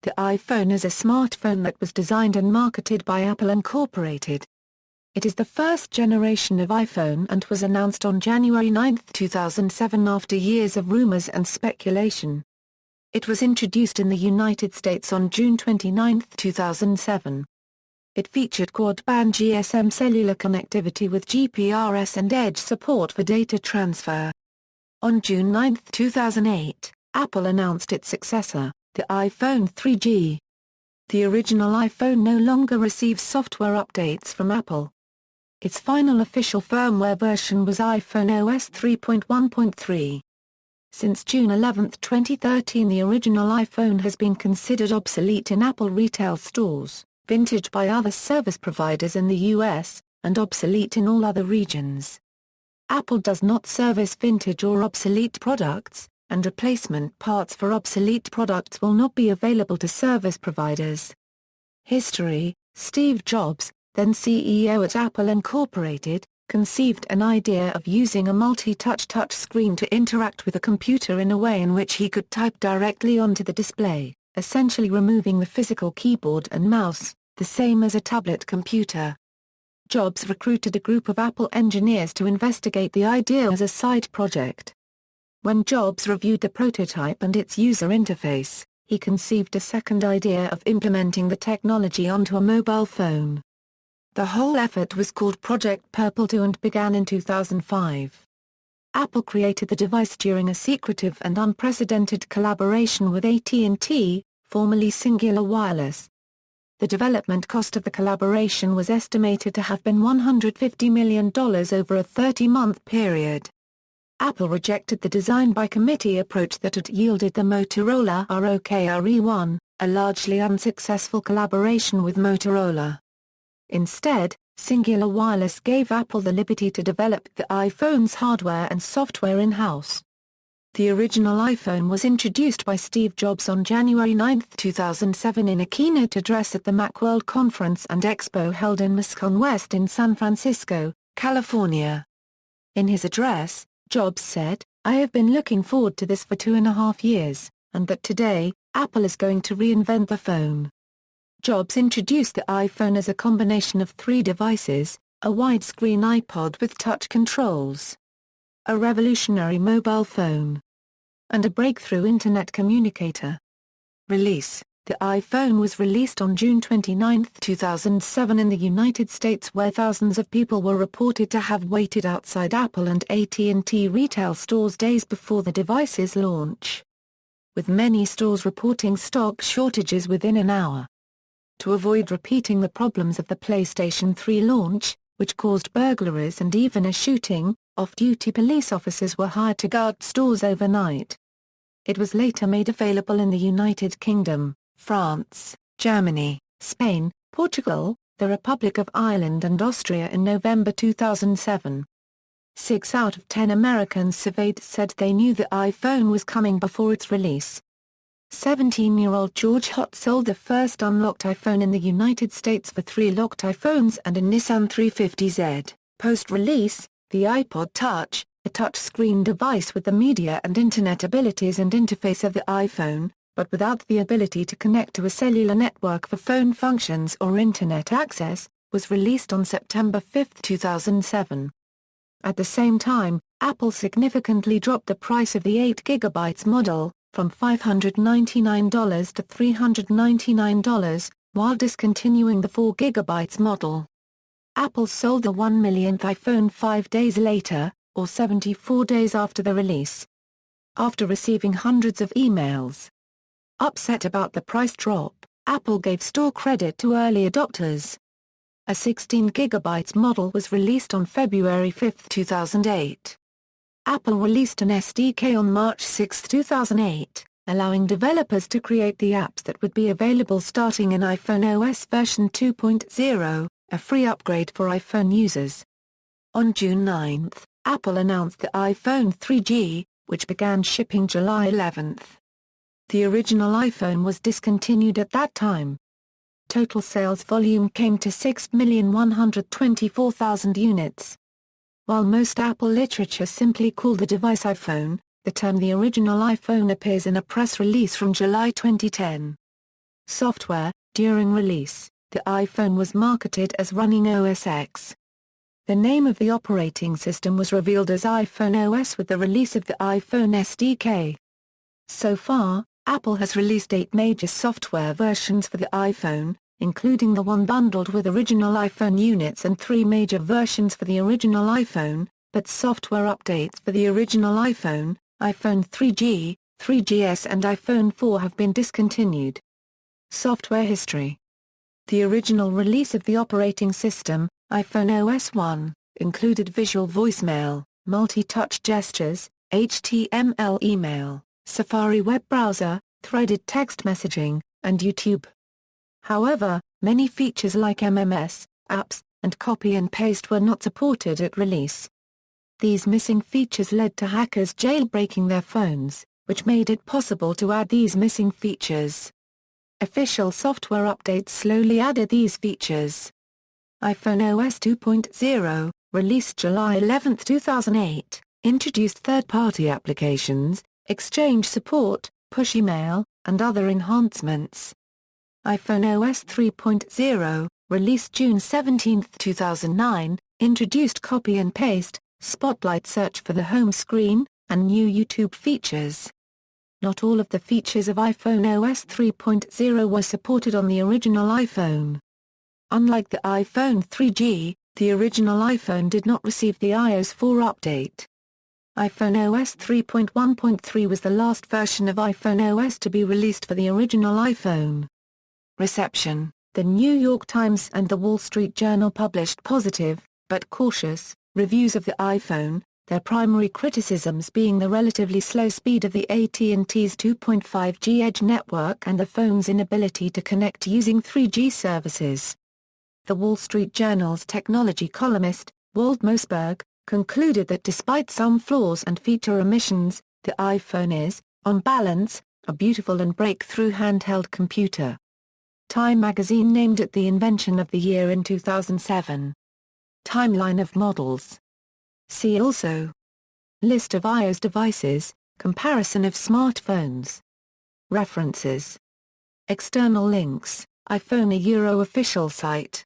the iPhone is a smartphone that was designed and marketed by Apple Incorporated. It is the first generation of iPhone and was announced on January 9, 2007 after years of rumors and speculation. It was introduced in the United States on June 29, 2007. It featured quad-band GSM cellular connectivity with GPRS and EDGE support for data transfer. On June 9, 2008, Apple announced its successor, the iPhone 3G. The original iPhone no longer receives software updates from Apple. Its final official firmware version was iPhone OS 3.1.3. Since June 11, 2013, the original iPhone has been considered obsolete in Apple retail stores, vintage by other service providers in the US, and obsolete in all other regions. Apple does not service vintage or obsolete products, and replacement parts for obsolete products will not be available to service providers. History: Steve Jobs, then CEO at Apple Incorporated, conceived an idea of using a multi-touch touchscreen to interact with a computer in a way in which he could type directly onto the display, essentially removing the physical keyboard and mouse, the same as a tablet computer. Jobs recruited a group of Apple engineers to investigate the idea as a side project. When Jobs reviewed the prototype and its user interface, he conceived a second idea of implementing the technology onto a mobile phone. The whole effort was called Project Purple 2 and began in 2005. Apple created the device during a secretive and unprecedented collaboration with AT&T, formerly Cingular Wireless. The development cost of the collaboration was estimated to have been $150 million over a 30-month period. Apple rejected the design-by-committee approach that had yielded the Motorola ROKR-E1, a largely unsuccessful collaboration with Motorola. Instead, Cingular Wireless gave Apple the liberty to develop the iPhone's hardware and software in-house. The original iPhone was introduced by Steve Jobs on January 9, 2007 in a keynote address at the Macworld Conference and Expo held in Moscone West in San Francisco, California. In his address, Jobs said, "I have been looking forward to this for 2.5 years, and that today, Apple is going to reinvent the phone." Jobs introduced the iPhone as a combination of 3 devices, a widescreen iPod with touch controls, a revolutionary mobile phone, and a breakthrough Internet communicator. Release: the iPhone was released on June 29, 2007 in the United States, where thousands of people were reported to have waited outside Apple and AT&T retail stores days before the device's launch, with many stores reporting stock shortages within an hour. To avoid repeating the problems of the PlayStation 3 launch, which caused burglaries and even a shooting, off-duty police officers were hired to guard stores overnight. It was later made available in the United Kingdom, France, Germany, Spain, Portugal, the Republic of Ireland and Austria in November 2007. 6 out of 10 Americans surveyed said they knew the iPhone was coming before its release. 17-year-old George Hott sold the first unlocked iPhone in the United States for 3 locked iPhones and a Nissan 350Z. Post-release, the iPod Touch, a touchscreen device with the media and internet abilities and interface of the iPhone, but without the ability to connect to a cellular network for phone functions or internet access, was released on September 5, 2007. At the same time, Apple significantly dropped the price of the 8GB model, from $599 to $399, while discontinuing the 4GB model. Apple sold the 1 millionth iPhone 5 days later, or 74 days after the release. After receiving hundreds of emails upset about the price drop, Apple gave store credit to early adopters. A 16GB model was released on February 5, 2008. Apple released an SDK on March 6, 2008, allowing developers to create the apps that would be available starting in iPhone OS version 2.0, a free upgrade for iPhone users. On June 9, Apple announced the iPhone 3G, which began shipping July 11. The original iPhone was discontinued at that time. Total sales volume came to 6,124,000 units. While most Apple literature simply call the device iPhone, the term the original iPhone appears in a press release from July 2010. Software. During release, the iPhone was marketed as running OS X. The name of the operating system was revealed as iPhone OS with the release of the iPhone SDK. So far, Apple has released 8 major software versions for the iPhone, including the one bundled with original iPhone units, and 3 major versions for the original iPhone, but software updates for the original iPhone, iPhone 3G, 3GS and iPhone 4 have been discontinued. Software history. The original release of the operating system, iPhone OS 1, included visual voicemail, multi-touch gestures, HTML email, Safari web browser, threaded text messaging, and YouTube. However, many features like MMS, apps, and copy and paste were not supported at release. These missing features led to hackers jailbreaking their phones, which made it possible to add these missing features. Official software updates slowly added these features. iPhone OS 2.0, released July 11, 2008, introduced third-party applications, Exchange support, push email, and other enhancements. iPhone OS 3.0, released June 17, 2009, introduced copy and paste, spotlight search for the home screen, and new YouTube features. Not all of the features of iPhone OS 3.0 were supported on the original iPhone. Unlike the iPhone 3G, the original iPhone did not receive the iOS 4 update. iPhone OS 3.1.3 was the last version of iPhone OS to be released for the original iPhone. Reception. The New York Times and The Wall Street Journal published positive, but cautious, reviews of the iPhone, their primary criticisms being the relatively slow speed of the AT&T's 2.5G Edge network and the phone's inability to connect using 3G services. The Wall Street Journal's technology columnist, Walt Mossberg, concluded that despite some flaws and feature omissions, the iPhone is, on balance, a beautiful and breakthrough handheld computer. Time magazine named it the invention of the year in 2007. Timeline of models. See also: List of iOS devices, comparison of smartphones. References. External links, iPhone official site.